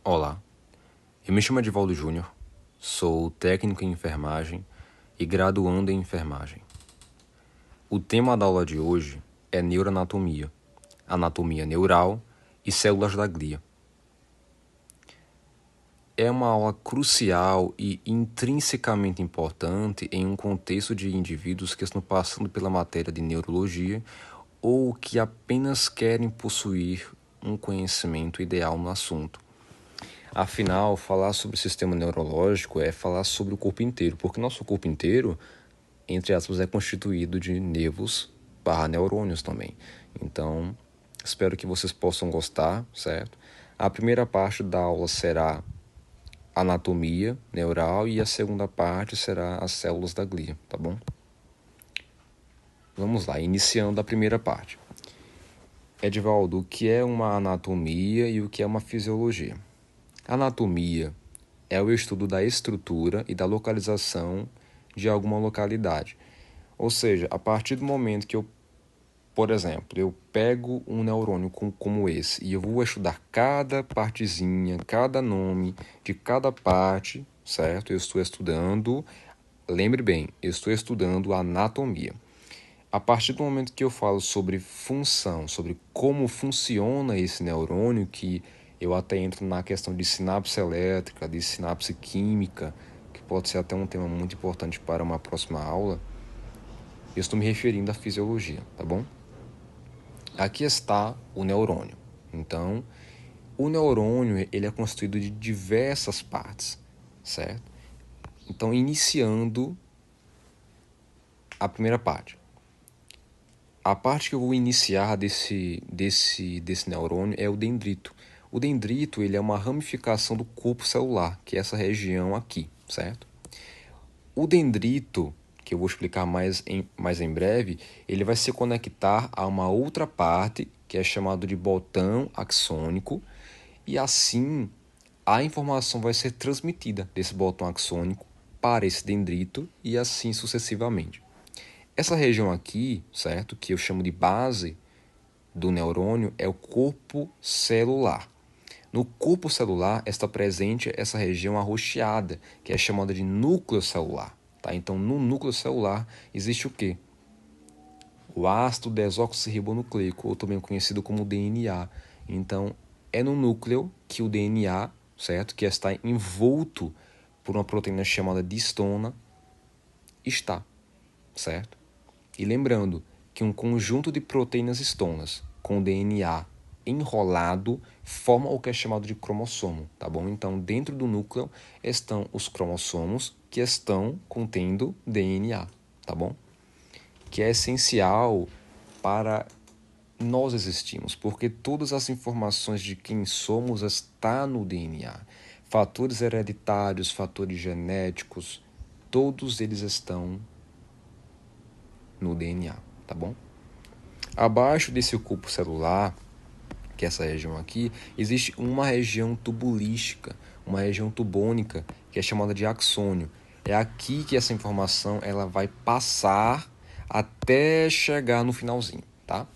Olá, eu me chamo Edivaldo Júnior, sou técnico em enfermagem e graduando em enfermagem. O tema da aula de hoje é neuroanatomia, anatomia neural e células da glia. É uma aula crucial e intrinsecamente importante em um contexto de indivíduos que estão passando pela matéria de neurologia ou que apenas querem possuir um conhecimento ideal no assunto. Afinal, falar sobre o sistema neurológico é falar sobre o corpo inteiro, porque nosso corpo inteiro, entre aspas, é constituído de nervos/neurônios também. Então, espero que vocês possam gostar, certo? A primeira parte da aula será anatomia neural e a segunda parte será as células da glia, tá bom? Vamos lá, iniciando a primeira parte. Edivaldo, o que é uma anatomia e o que é uma fisiologia? Anatomia é o estudo da estrutura e da localização de alguma localidade. Ou seja, a partir do momento que por exemplo, eu pego um neurônio como esse e eu vou estudar cada partezinha, cada nome de cada parte, certo? Eu estou estudando, lembre bem, eu estou estudando anatomia. A partir do momento que eu falo sobre função, sobre como funciona esse neurônio, que eu até entro na questão de sinapse elétrica, de sinapse química, que pode ser até um tema muito importante para uma próxima aula, eu estou me referindo à fisiologia, tá bom? Aqui está o neurônio. Então, o neurônio ele é constituído de diversas partes, certo? Então, iniciando a primeira parte. A parte que eu vou iniciar desse neurônio é o dendrito. O dendrito ele é uma ramificação do corpo celular, que é essa região aqui, certo? O dendrito, que eu vou explicar mais em breve, ele vai se conectar a uma outra parte, que é chamado de botão axônico, e assim a informação vai ser transmitida desse botão axônico para esse dendrito e assim sucessivamente. Essa região aqui, certo, que eu chamo de base do neurônio, é o corpo celular. No corpo celular está presente essa região arroxeada, que é chamada de núcleo celular. Tá? Então, no núcleo celular existe o quê? O ácido desoxirribonucleico, ou também conhecido como DNA. Então, é no núcleo que o DNA, certo, que está envolto por uma proteína chamada de histona, está, certo? E lembrando que um conjunto de proteínas histonas com DNA enrolado forma o que é chamado de cromossomo, tá bom? Então, dentro do núcleo estão os cromossomos que estão contendo DNA, tá bom? Que é essencial para nós existirmos, porque todas as informações de quem somos estão no DNA. Fatores hereditários, fatores genéticos, todos eles estão no DNA, tá bom? Abaixo desse corpo celular, que é essa região aqui, existe uma região tubulística, uma região tubônica, que é chamada de axônio. É aqui que essa informação ela vai passar até chegar no finalzinho, tá?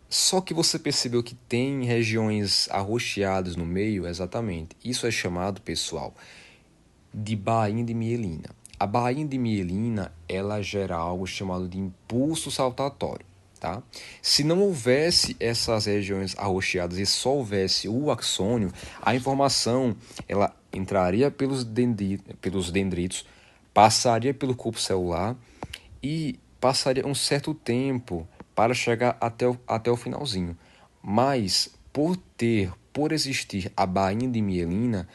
Só que você percebeu que tem regiões arroxeadas no meio, exatamente. Isso é chamado, pessoal, de bainha de mielina. A bainha de mielina, ela gera algo chamado de impulso saltatório, tá? Se não houvesse essas regiões arroxeadas e só houvesse o axônio, a informação, ela entraria pelos dendritos, passaria pelo corpo celular e passaria um certo tempo para chegar até o finalzinho. Mas, por existir a bainha de mielina,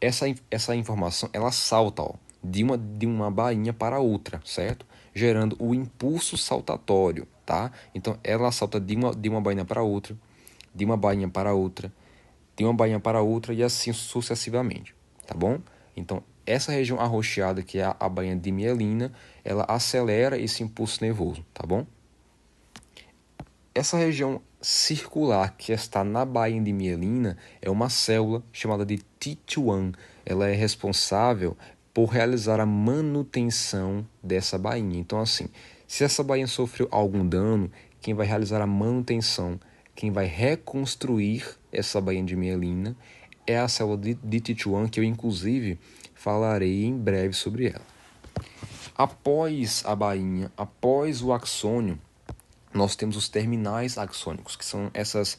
essa informação ela salta de uma bainha para outra, certo? Gerando o impulso saltatório, tá? Então ela salta de uma bainha para outra, de uma bainha para outra, de uma bainha para outra e assim sucessivamente, tá bom? Então essa região arroxeada que é a bainha de mielina, ela acelera esse impulso nervoso, tá bom? Essa região circular que está na bainha de mielina é uma célula chamada de T1. Ela é responsável por realizar a manutenção dessa bainha. Então, assim, se essa bainha sofreu algum dano, quem vai realizar a manutenção, quem vai reconstruir essa bainha de mielina é a célula de T1, que eu inclusive falarei em breve sobre ela. Após a bainha, após o axônio, nós temos os terminais axônicos, que são essas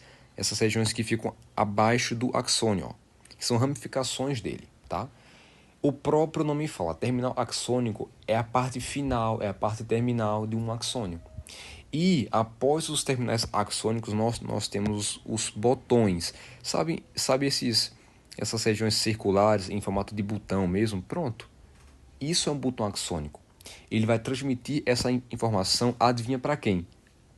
regiões que ficam abaixo do axônio, ó, que são ramificações dele, tá? O próprio nome fala, terminal axônico é a parte final, é a parte terminal de um axônio. E após os terminais axônicos, nós temos os botões. Sabe essas regiões circulares em formato de botão mesmo? Pronto. Isso é um botão axônico. Ele vai transmitir essa informação, adivinha para quem?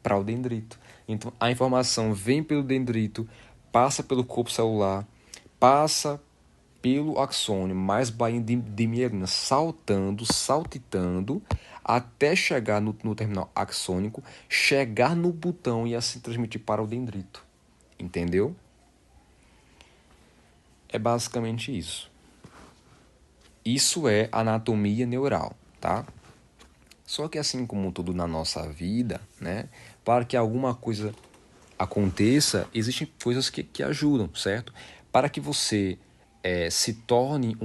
Para o dendrito. Então, a informação vem pelo dendrito, passa pelo corpo celular, passa pelo axônio, mais bainha de mielina, saltitando, até chegar no terminal axônico, chegar no botão e assim transmitir para o dendrito. Entendeu? É basicamente isso. Isso é anatomia neural, tá? Só que assim como tudo na nossa vida, né, para que alguma coisa aconteça, existem coisas que ajudam, certo? Para que você se torne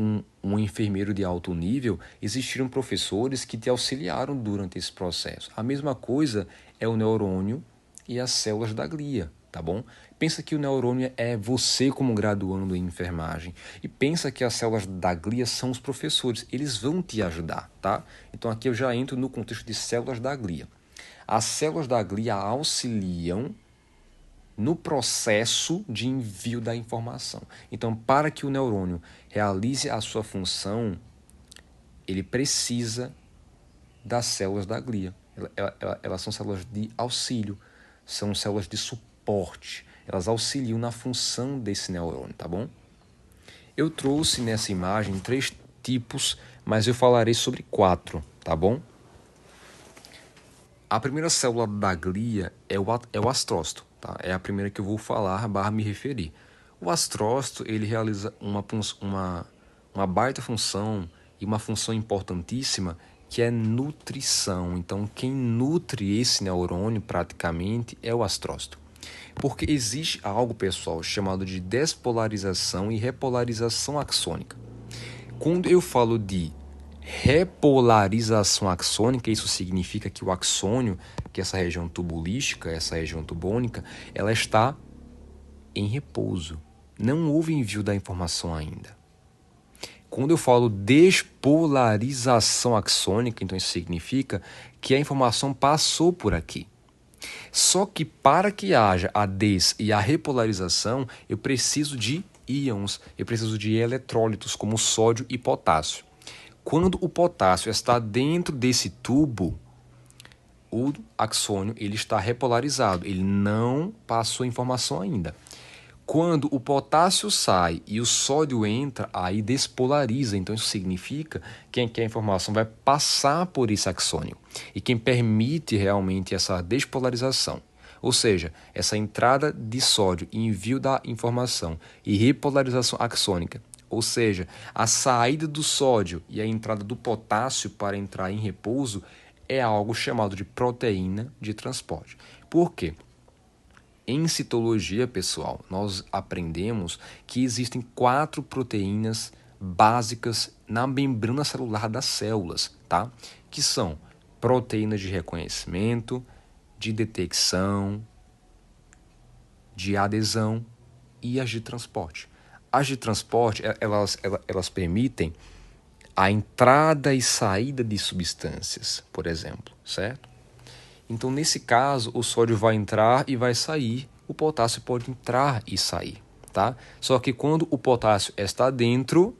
um enfermeiro de alto nível, existiram professores que te auxiliaram durante esse processo. A mesma coisa é o neurônio e as células da glia, tá bom? Pensa que o neurônio é você como graduando em enfermagem e pensa que as células da glia são os professores, eles vão te ajudar, tá? Então aqui eu já entro no contexto de células da glia. As células da glia auxiliam no processo de envio da informação. Então, para que o neurônio realize a sua função, ele precisa das células da glia. Elas são células de auxílio, são células de suporte. Elas auxiliam na função desse neurônio, tá bom? Eu trouxe nessa imagem 3 tipos, mas eu falarei sobre 4, tá bom? A primeira célula da glia é o astrócito, tá? É a primeira que eu vou falar, me referir. O astrócito, ele realiza uma baita função e uma função importantíssima que é nutrição. Então, quem nutre esse neurônio praticamente é o astrócito. Porque existe algo, pessoal, chamado de despolarização e repolarização axônica. Quando eu falo de repolarização axônica, isso significa que o axônio, que é essa região tubulística, essa região tubônica, ela está em repouso. Não houve envio da informação ainda. Quando eu falo despolarização axônica, então isso significa que a informação passou por aqui. Só que para que haja a e a repolarização, eu preciso de íons, eu preciso de eletrólitos como sódio e potássio. Quando o potássio está dentro desse tubo, o axônio ele está repolarizado, ele não passou informação ainda. Quando o potássio sai e o sódio entra, aí despolariza. Então isso significa que a informação vai passar por esse axônio. E quem permite realmente essa despolarização, ou seja, essa entrada de sódio e envio da informação e repolarização axônica, ou seja, a saída do sódio e a entrada do potássio para entrar em repouso é algo chamado de proteína de transporte. Por quê? Em citologia, pessoal, nós aprendemos que existem 4 proteínas básicas na membrana celular das células, tá? Que são proteínas de reconhecimento, de detecção, de adesão e as de transporte. As de transporte, elas permitem a entrada e saída de substâncias, por exemplo, certo? Então, nesse caso, o sódio vai entrar e vai sair, o potássio pode entrar e sair, tá? Só que quando o potássio está dentro,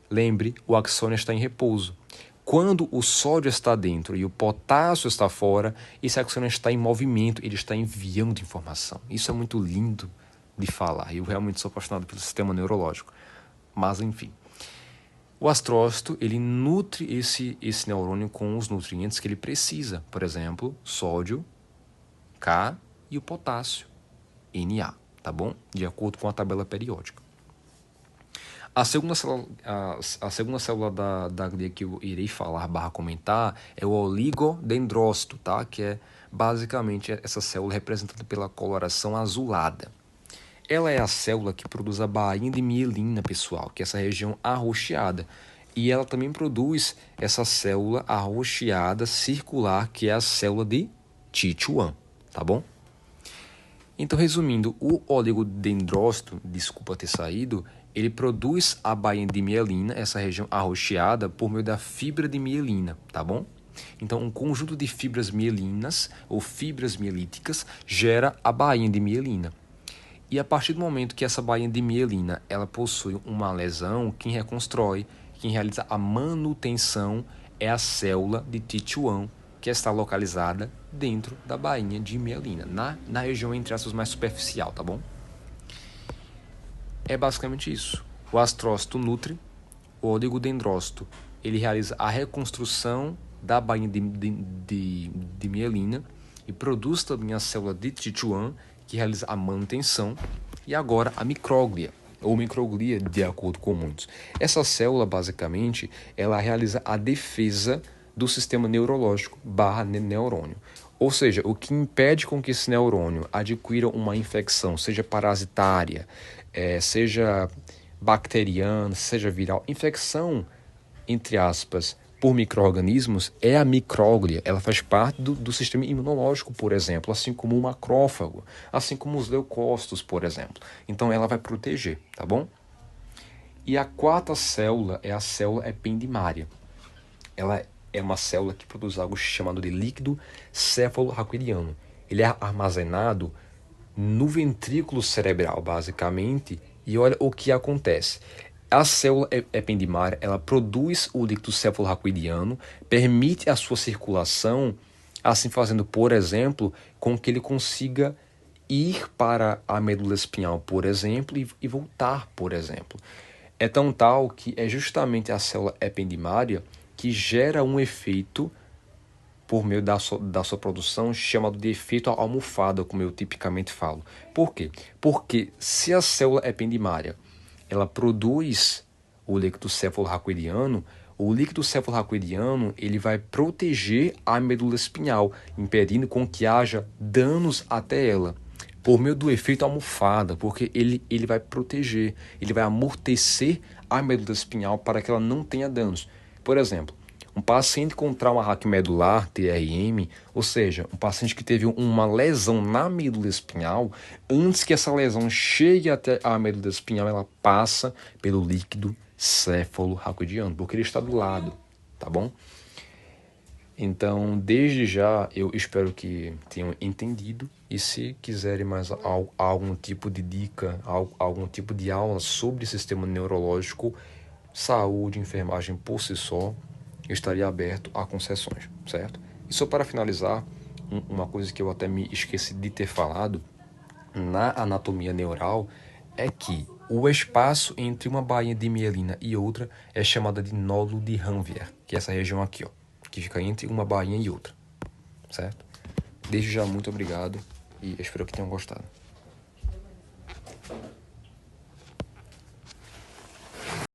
lembre, o axônio está em repouso. Quando o sódio está dentro e o potássio está fora, esse axônio está em movimento, ele está enviando informação. Isso é muito lindo de falar. Eu realmente sou apaixonado pelo sistema neurológico. Mas, enfim. O astrócito, ele nutre esse neurônio com os nutrientes que ele precisa. Por exemplo, sódio, K, e o potássio, Na, tá bom? De acordo com a tabela periódica. A segunda célula da glia que eu irei falar, comentar, é o oligodendrócito, tá? Que é Basicamente, essa célula é representada pela coloração azulada. Ela é a célula que produz a bainha de mielina, pessoal, que é essa região arroxeada. E ela também produz essa célula arroxeada circular, que é a célula de Ti-Chuan, tá bom? Então, resumindo, o oligodendrócito, desculpa ter saído, ele produz a bainha de mielina, essa região arroxeada, por meio da fibra de mielina, tá bom? Então, um conjunto de fibras mielinas ou fibras mielíticas gera a bainha de mielina. E a partir do momento que essa bainha de mielina ela possui uma lesão, quem reconstrói, quem realiza a manutenção é a célula de Ti-Chuan, que está localizada dentro da bainha de mielina, na região entre aspas mais superficial, tá bom? É basicamente isso. O astrócito nutre, o oligodendrócito, ele realiza a reconstrução da bainha de mielina e produz também a célula de Ti-Chuan, que realiza a manutenção, e agora a micróglia, ou microglia, de acordo com muitos. Essa célula, basicamente, ela realiza a defesa do sistema neurológico / neurônio. Ou seja, o que impede com que esse neurônio adquira uma infecção, seja parasitária, seja bacteriana, seja viral, infecção, entre aspas, por micro-organismos, é a micróglia. Ela faz parte do sistema imunológico, por exemplo, assim como o macrófago, assim como os leucócitos, por exemplo. Então, ela vai proteger, tá bom? E a quarta célula é a célula ependimária. Ela é uma célula que produz algo chamado de líquido cefalorraquidiano. Ele é armazenado no ventrículo cerebral, basicamente, e olha o que acontece. A célula ependimária, ela produz o líquido cefalorraquidiano, permite a sua circulação, assim fazendo, por exemplo, com que ele consiga ir para a medula espinhal, por exemplo, e voltar, por exemplo. É tão tal que é justamente a célula ependimária que gera um efeito por meio da sua produção, chamado de efeito almofada, como eu tipicamente falo. Por quê? Porque se a célula ependimária ela produz o líquido cefalorraquidiano, o líquido cefalorraquidiano ele vai proteger a medula espinhal, impedindo com que haja danos até ela, por meio do efeito almofada, porque ele vai proteger, ele vai amortecer a medula espinhal para que ela não tenha danos. Por exemplo, um paciente com trauma raquimedular, TRM, ou seja, um paciente que teve uma lesão na medula espinhal, antes que essa lesão chegue até a medula espinhal, ela passa pelo líquido cefalorraquidiano, porque ele está do lado, tá bom? Então, desde já, eu espero que tenham entendido, e se quiserem mais algum tipo de dica, algum tipo de aula sobre sistema neurológico, saúde, enfermagem por si só, eu estaria aberto a concessões, certo? E só para finalizar, uma coisa que eu até me esqueci de ter falado, na anatomia neural, é que o espaço entre uma bainha de mielina e outra é chamada de nódulo de Ranvier, que é essa região aqui, ó, que fica entre uma bainha e outra, certo? Desde já, muito obrigado e espero que tenham gostado.